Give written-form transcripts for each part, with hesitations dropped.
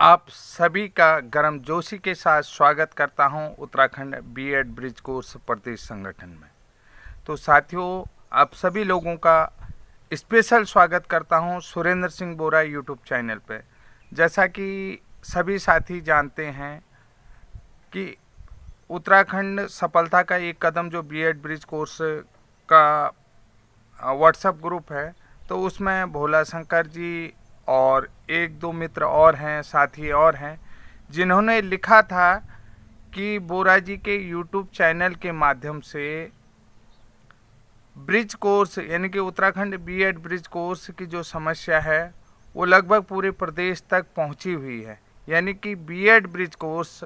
आप सभी का गर्मजोशी के साथ स्वागत करता हूं उत्तराखंड बीएड ब्रिज कोर्स प्रदेश संगठन में। तो साथियों, आप सभी लोगों का स्पेशल स्वागत करता हूं सुरेंद्र सिंह बोरा यूट्यूब चैनल पे। जैसा कि सभी साथी जानते हैं कि उत्तराखंड सफलता का एक कदम जो बीएड ब्रिज कोर्स का व्हाट्सएप ग्रुप है, तो उसमें भोला शंकर जी और एक दो मित्र और हैं, साथी और हैं, जिन्होंने लिखा था कि बोरा जी के यूट्यूब चैनल के माध्यम से ब्रिज कोर्स यानी कि उत्तराखंड बीएड ब्रिज कोर्स की जो समस्या है वो लगभग पूरे प्रदेश तक पहुंची हुई है। यानी कि बीएड ब्रिज कोर्स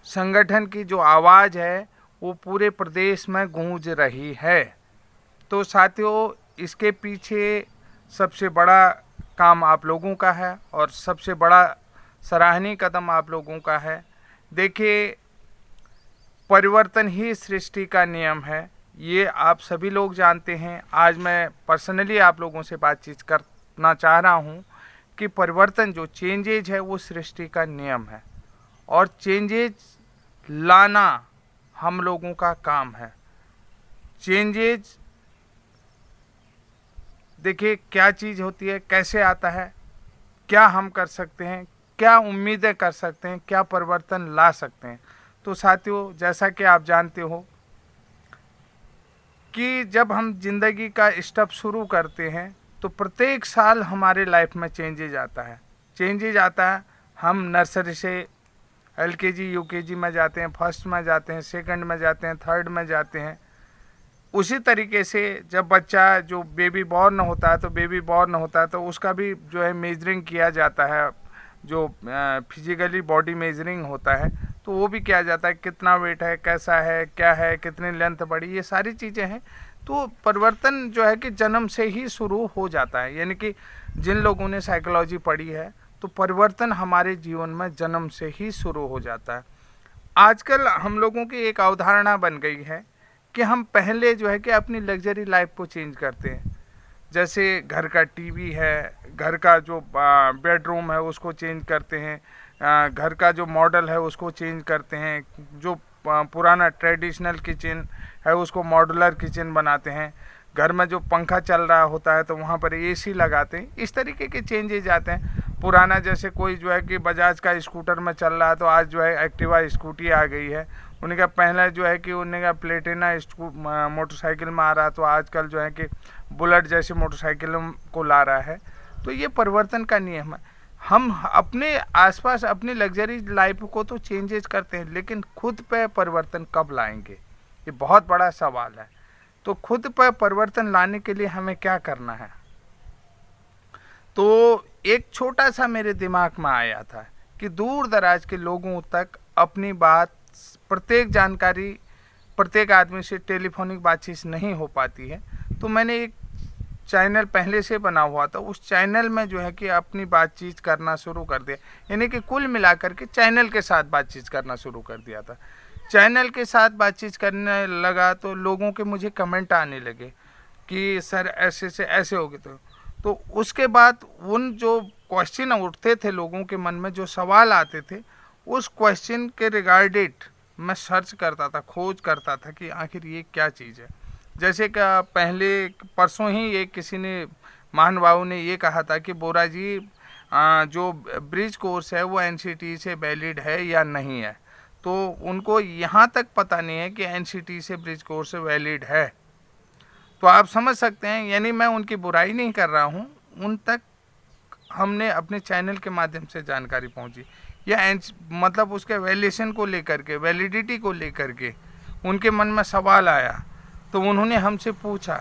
संगठन की जो आवाज़ है वो पूरे प्रदेश में गूंज रही है। तो साथियों, इसके पीछे सबसे बड़ा काम आप लोगों का है और सबसे बड़ा सराहनीय कदम आप लोगों का है। देखिए, परिवर्तन ही सृष्टि का नियम है, ये आप सभी लोग जानते हैं। आज मैं पर्सनली आप लोगों से बातचीत करना चाह रहा हूँ कि परिवर्तन जो चेंजेज है वो सृष्टि का नियम है और चेंजेज लाना हम लोगों का काम है। चेंजेज देखिए क्या चीज़ होती है, कैसे आता है, क्या हम कर सकते हैं, क्या उम्मीदें कर सकते हैं, क्या परिवर्तन ला सकते हैं। तो साथियों, जैसा कि आप जानते हो कि जब हम जिंदगी का स्टेप शुरू करते हैं तो प्रत्येक साल हमारे लाइफ में चेंजेज आता है। चेंजेज आता है, हम नर्सरी से एलकेजी यूकेजी में जाते हैं, फर्स्ट में जाते हैं, सेकंड में जाते हैं, थर्ड में जाते हैं। उसी तरीके से जब बच्चा जो बेबी बॉर्न होता है तो उसका भी जो है मेजरिंग किया जाता है, जो फिजिकली बॉडी मेजरिंग होता है तो वो भी किया जाता है, कितना वेट है, कैसा है, क्या है, कितनी लेंथ बढ़ी, ये सारी चीज़ें हैं। तो परिवर्तन जो है कि जन्म से ही शुरू हो जाता है। यानी कि जिन लोगों ने साइकोलॉजी पढ़ी है तो परिवर्तन हमारे जीवन में जन्म से ही शुरू हो जाता है। आजकल हम लोगों की एक अवधारणा बन गई है कि हम पहले जो है कि अपनी लग्जरी लाइफ को चेंज करते हैं। जैसे घर का टीवी है, घर का जो बेडरूम है उसको चेंज करते हैं, घर का जो मॉडल है उसको चेंज करते हैं, जो पुराना ट्रेडिशनल किचन है उसको मॉड्यूलर किचन बनाते हैं, घर में जो पंखा चल रहा होता है तो वहाँ पर एसी लगाते हैं। इस तरीके के चेंजेज आते हैं। पुराना जैसे कोई जो है कि बजाज का स्कूटर में चल रहा है तो आज जो है एक्टिवा स्कूटी आ गई है। उनका पहले जो है कि उनका प्लेटिना मोटरसाइकिल में आ रहा, तो आजकल जो है कि बुलेट जैसी मोटरसाइकिलों को ला रहा है। तो ये परिवर्तन का नियम है। हम अपने आसपास अपनी लग्जरी लाइफ को तो चेंजेस करते हैं, लेकिन खुद पे परिवर्तन कब लाएंगे, ये बहुत बड़ा सवाल है। तो खुद पर परिवर्तन लाने के लिए हमें क्या करना है? तो एक छोटा सा मेरे दिमाग में आया था कि दूर दराज के लोगों तक अपनी बात, प्रत्येक जानकारी प्रत्येक आदमी से टेलीफोनिक बातचीत नहीं हो पाती है। तो मैंने एक चैनल पहले से बना हुआ था, उस चैनल में जो है कि अपनी बातचीत करना शुरू कर दिया। यानी कि कुल मिलाकर के चैनल के साथ बातचीत करना शुरू कर दिया था। चैनल के साथ बातचीत करने लगा तो लोगों के मुझे कमेंट आने लगे कि सर ऐसे से ऐसे हो गए। तो उसके बाद उन जो क्वेश्चन उठते थे लोगों के मन में, जो सवाल आते थे, उस क्वेश्चन के रिगार्डेड मैं सर्च करता था, खोज करता था कि आखिर ये क्या चीज़ है। जैसे कि पहले परसों ही एक किसी ने, महानुभाव ने ये कहा था कि बोरा जी जो ब्रिज कोर्स है वो एनसीटी से वैलिड है या नहीं है। तो उनको यहाँ तक पता नहीं है कि एनसीटी से ब्रिज कोर्स वैलिड है। तो आप समझ सकते हैं, यानी मैं उनकी बुराई नहीं कर रहा हूँ, उन तक हमने अपने चैनल के माध्यम से जानकारी पहुँची, या मतलब उसके वैल्यूएशन को लेकर के, वैलिडिटी को लेकर के उनके मन में सवाल आया तो उन्होंने हमसे पूछा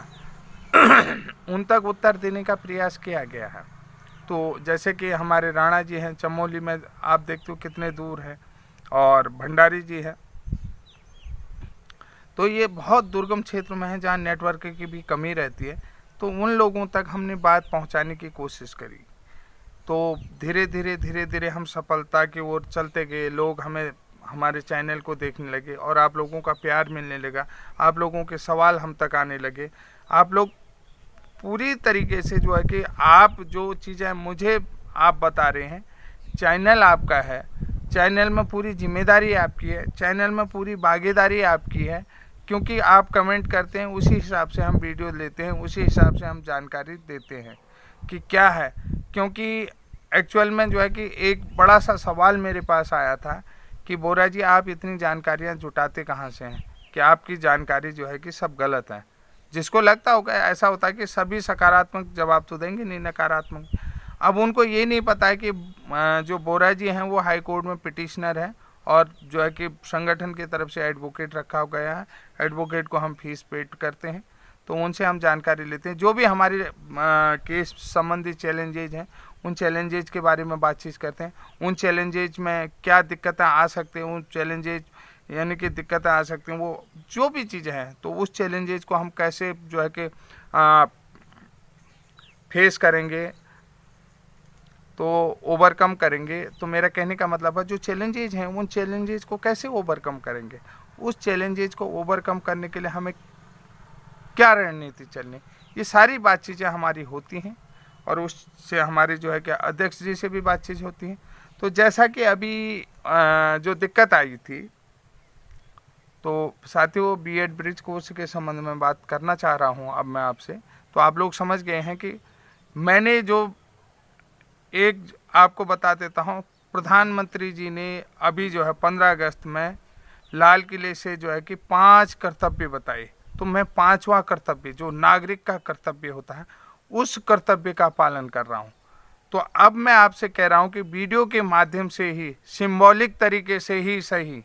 उन तक उत्तर देने का प्रयास किया गया है। तो जैसे कि हमारे राणा जी हैं चमोली में, आप देखते हो कितने दूर है, और भंडारी जी है, तो ये बहुत दुर्गम क्षेत्र में है जहाँ नेटवर्क की भी कमी रहती है। तो उन लोगों तक हमने बात पहुँचाने की कोशिश करी। तो धीरे धीरे हम सफलता की ओर चलते गए। लोग हमें, हमारे चैनल को देखने लगे और आप लोगों का प्यार मिलने लगा, आप लोगों के सवाल हम तक आने लगे। आप लोग पूरी तरीके से जो है कि आप जो चीज़ें मुझे आप बता रहे हैं चैनल आपका है, चैनल में पूरी जिम्मेदारी आपकी है, चैनल में पूरी भागीदारी आपकी है, क्योंकि आप कमेंट करते हैं, उसी हिसाब से हम वीडियो लेते हैं, उसी हिसाब से हम जानकारी देते हैं कि क्या है। क्योंकि एक्चुअल में जो है कि एक बड़ा सा सवाल मेरे पास आया था कि बोरा जी आप इतनी जानकारियाँ जुटाते कहाँ से हैं, कि आपकी जानकारी जो है कि सब गलत है। जिसको लगता होगा ऐसा होता है कि सभी सकारात्मक जवाब तो देंगे नहीं, नकारात्मक। अब उनको ये नहीं पता है कि जो बोरा जी हैं वो हाई कोर्ट में पिटिशनर हैं और जो है कि संगठन की तरफ से एडवोकेट रखा गया है, एडवोकेट को हम फीस पेड करते हैं, तो उनसे हम जानकारी लेते हैं। जो भी हमारे केस संबंधी चैलेंजेज हैं उन चैलेंजेज के बारे में बातचीत करते हैं, उन चैलेंजेज में क्या दिक्कतें आ सकती हैं, उन चैलेंजेज यानी कि दिक्कतें आ सकती हैं, वो जो भी चीज़ें हैं तो उस चैलेंजेज को हम कैसे जो है कि फेस करेंगे, तो ओवरकम करेंगे। तो मेरा कहने का मतलब है जो चैलेंजेज हैं उन चैलेंजेज को कैसे ओवरकम करेंगे, उस चैलेंजेज को ओवरकम करने के लिए हमें क्या रणनीति चलनी, ये सारी बातचीतें हमारी होती हैं और उससे हमारे जो है कि अध्यक्ष जी से भी बातचीत होती है। तो जैसा कि अभी जो दिक्कत आई थी, तो साथियों बीएड ब्रिज कोर्स के संबंध में बात करना चाह रहा हूँ अब मैं आपसे। तो आप लोग समझ गए हैं कि मैंने जो एक आपको बता देता हूँ, प्रधानमंत्री जी ने अभी जो है 15 अगस्त में लाल किले से जो है कि 5 कर्तव्य बताए, तो मैं 5वां कर्तव्य जो नागरिक का कर्तव्य होता है उस कर्तव्य का पालन कर रहा हूँ। तो अब मैं आपसे कह रहा हूँ कि वीडियो के माध्यम से ही, सिंबॉलिक तरीके से ही सही,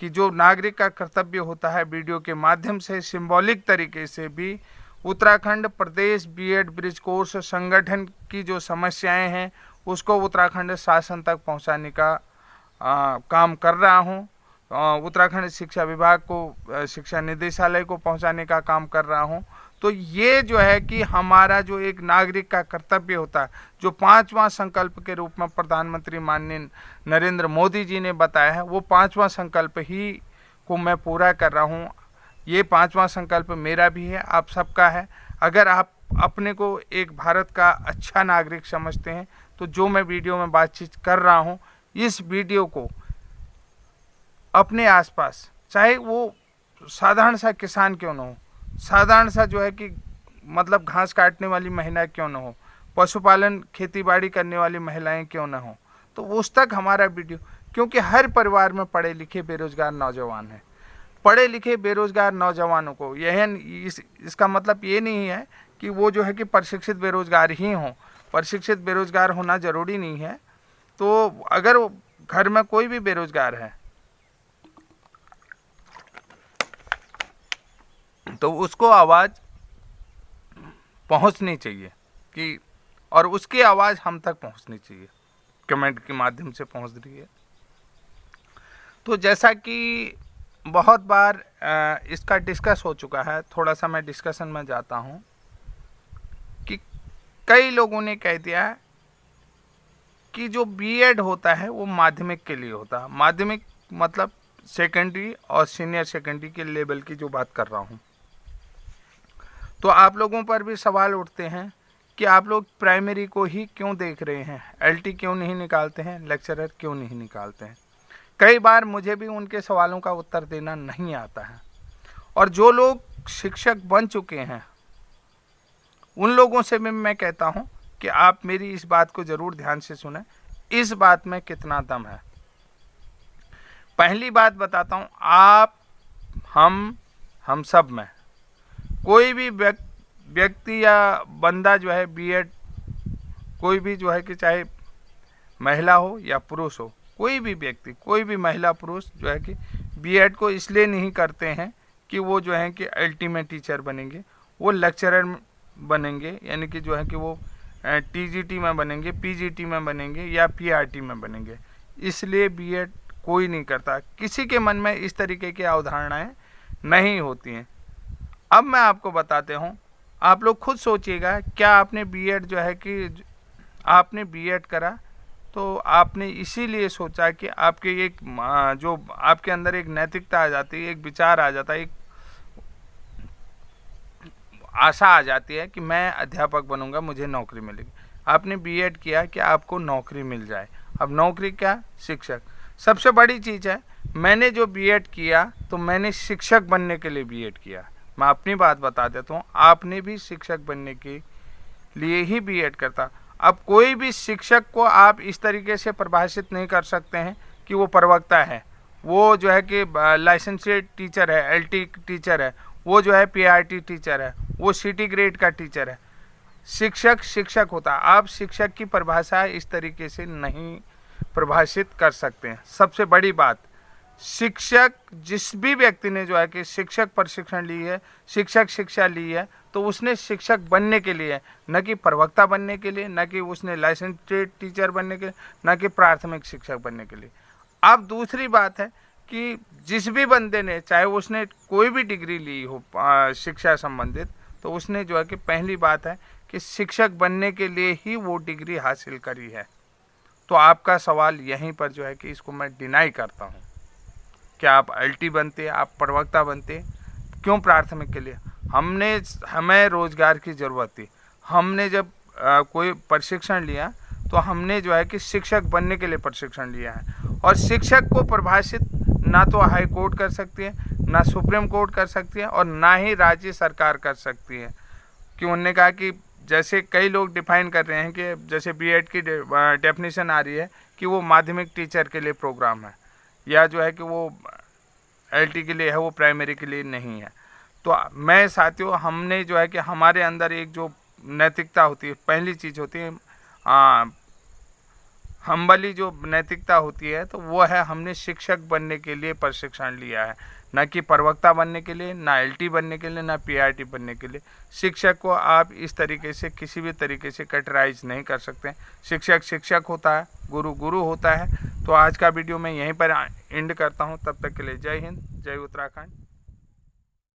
कि जो नागरिक का कर्तव्य होता है वीडियो के माध्यम से सिंबॉलिक तरीके से भी उत्तराखंड प्रदेश बीएड ब्रिज कोर्स संगठन की जो समस्याएं हैं उसको उत्तराखंड शासन तक पहुंचाने का काम कर रहा हूं। उत्तराखंड शिक्षा विभाग को, शिक्षा निदेशालय को पहुंचाने का काम कर रहा हूं। तो ये जो है कि हमारा जो एक नागरिक का कर्तव्य होता है, जो 5वां संकल्प के रूप में प्रधानमंत्री माननीय नरेंद्र मोदी जी ने बताया है, वो 5वां संकल्प ही को मैं पूरा कर रहा हूँ। ये 5वां संकल्प मेरा भी है, आप सबका है। अगर आप अपने को एक भारत का अच्छा नागरिक समझते हैं तो जो मैं वीडियो में बातचीत कर रहा हूँ, इस वीडियो को अपने आसपास, चाहे वो साधारण सा किसान क्यों ना हो, साधारण सा जो है कि मतलब घास काटने वाली महिला क्यों ना हो, पशुपालन खेतीबाड़ी करने वाली महिलाएं क्यों ना हो, तो उस तक हमारा वीडियो, क्योंकि हर परिवार में पढ़े लिखे बेरोजगार नौजवान हैं। पढ़े लिखे बेरोजगार नौजवानों को इसका मतलब ये नहीं है कि वो जो है कि प्रशिक्षित बेरोजगार ही हों, प्रशिक्षित बेरोजगार होना ज़रूरी नहीं है। तो अगर घर में कोई भी बेरोजगार है तो उसको आवाज़ पहुंचनी चाहिए कि, और उसकी आवाज़ हम तक पहुंचनी चाहिए, कमेंट के माध्यम से पहुंच रही है। तो जैसा कि बहुत बार इसका डिस्कस हो चुका है, थोड़ा सा मैं डिस्कशन में जाता हूं कि कई लोगों ने कह दिया कि जो बीएड होता है वो माध्यमिक के लिए होता है। माध्यमिक मतलब सेकेंडरी और सीनियर सेकेंडरी के लेवल की जो बात कर रहा हूं। तो आप लोगों पर भी सवाल उठते हैं कि आप लोग प्राइमरी को ही क्यों देख रहे हैं, एलटी क्यों नहीं निकालते हैं, लेक्चरर क्यों नहीं निकालते हैं। कई बार मुझे भी उनके सवालों का उत्तर देना नहीं आता है, और जो लोग शिक्षक बन चुके हैं उन लोगों से भी मैं कहता हूं कि आप मेरी इस बात को ज़रूर ध्यान से सुनें, इस बात में कितना दम है। पहली बात बताता हूं, आप हम सब में कोई भी व्यक्ति या बंदा जो है बीएड, कोई भी जो है कि चाहे महिला हो या पुरुष हो, कोई भी व्यक्ति, कोई भी महिला पुरुष जो है कि बीएड को इसलिए नहीं करते हैं कि वो जो है कि अल्टीमेट टीचर बनेंगे, वो लेक्चरर बनेंगे, यानी कि जो है कि वो टीजीटी में बनेंगे, पीजीटी में बनेंगे या पीआरटी में बनेंगे, इसलिए बीएड कोई नहीं करता। किसी के मन में इस तरीके की अवधारणाएं नहीं होती हैं। अब मैं आपको बताते हूँ, आप लोग खुद सोचिएगा, क्या आपने बीएड जो है कि आपने बीएड करा तो आपने इसीलिए सोचा कि आपके एक जो आपके अंदर एक नैतिकता आ जाती है, एक विचार आ जाता है, एक आशा आ जाती है कि मैं अध्यापक बनूंगा, मुझे नौकरी मिलेगी। आपने बीएड किया कि आपको नौकरी मिल जाए, अब नौकरी क्या? शिक्षक। सबसे बड़ी चीज़ है, मैंने जो बीएड किया तो मैंने शिक्षक बनने के लिए बीएड किया। मैं अपनी बात बता देता हूँ, आपने भी शिक्षक बनने के लिए ही बीएड करता। अब कोई भी शिक्षक को आप इस तरीके से परिभाषित नहीं कर सकते हैं कि वो प्रवक्ता है, वो जो है कि लाइसेंसेड टीचर है, एलटी टीचर है, वो जो है पीआरटी टीचर है, वो सिटी ग्रेड का टीचर है। शिक्षक शिक्षक होता है। आप शिक्षक की परिभाषा इस तरीके से नहीं परिभाषित कर सकते हैं। सबसे बड़ी बात, शिक्षक, जिस भी व्यक्ति ने जो है कि शिक्षक प्रशिक्षण ली है, शिक्षक शिक्षा ली है, तो उसने शिक्षक बनने के लिए, न कि प्रवक्ता बनने के लिए, न कि उसने लाइसेंस्ड टीचर बनने के लिए, न कि प्राथमिक शिक्षक बनने के लिए। अब दूसरी बात है कि जिस भी बंदे ने, चाहे उसने कोई भी डिग्री ली हो शिक्षा संबंधित, तो उसने जो है कि पहली बात है कि शिक्षक बनने के लिए ही वो डिग्री हासिल करी है। तो आपका सवाल यहीं पर जो है कि इसको मैं डिनाई करता हूँ। क्या आप एलटी बनते, आप प्रवक्ता बनते? क्यों प्राथमिक के लिए? हमें रोजगार की ज़रूरत थी। हमने जब कोई प्रशिक्षण लिया तो हमने जो है कि शिक्षक बनने के लिए प्रशिक्षण लिया है। और शिक्षक को परिभाषित ना तो हाई कोर्ट कर सकती है, ना सुप्रीम कोर्ट कर सकती है, और ना ही राज्य सरकार कर सकती है। कि उन्होंने कहा कि जैसे कई लोग डिफाइन कर रहे हैं कि जैसे बीएड की डेफिनेशन आ रही है कि वो माध्यमिक टीचर के लिए प्रोग्राम है, या जो है कि वो एलटी के लिए है, वो प्राइमरी के लिए नहीं है। तो मैं साथियों, हमने जो है कि हमारे अंदर एक जो नैतिकता होती है, पहली चीज़ होती है हम्बली जो नैतिकता होती है, तो वो है हमने शिक्षक बनने के लिए प्रशिक्षण लिया है, ना कि प्रवक्ता बनने के लिए, ना एलटी बनने के लिए, ना पीआरटी बनने के लिए। शिक्षक को आप इस तरीके से किसी भी तरीके से कैटेगराइज नहीं कर सकते। शिक्षक शिक्षक होता है, गुरु गुरु होता है। तो आज का वीडियो मैं यहीं पर एंड करता हूं। तब तक के लिए जय हिंद, जय उत्तराखंड।